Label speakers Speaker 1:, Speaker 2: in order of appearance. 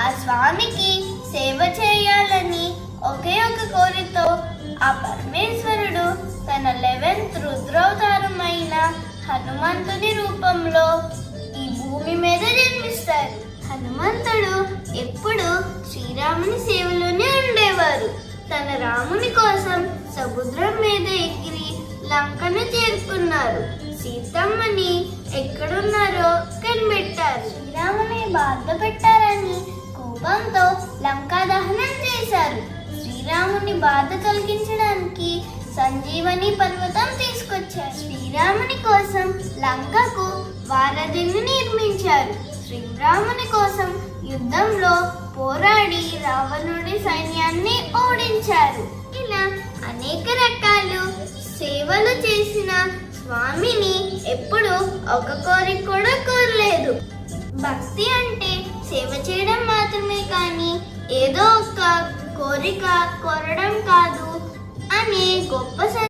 Speaker 1: ఆ స్వామికి సేవ చేయాలని ఒకే ఒక కోరికతో ఆ పరమేశ్వరుడు తన 11th రుద్రావతారమైన హనుమంతుని రూపంలో ఈ భూమి మీద జన్మిస్తారు. హనుమంతుడు ఎప్పుడు శ్రీరాముని సేవలోనే ఉండేవారు. తన రాముని కోసం సముద్రం మీద ఎగిరి లంకను చేరుకున్నారు. సీతమ్మని ఎక్కడున్నారో కనిపెట్టారు. శ్రీరాముని బాధ పెట్టారని కోపంతో లంకా దహనం చేశారు. శ్రీరాముని బాధ తొలగించడానికి సంజీవని పర్వతం తీసుకొచ్చారు. శ్రీరాముని కోసం లంకకు వారధిని నిర్మించారు. శ్రీరాముని కోసం యుద్ధంలో పోరాడి రావణుడి సైన్యాన్ని ఓడించారు. ఇలా అనేక రకాలు సేవలు చేసిన స్వామిని ఎప్పుడు ఒక కోరిక కూడా కోరలేదు. భక్తి అంటే సేవ చేయడం మాత్రమే కానీ ఏదో ఒక కోరిక కోరడం కాదు.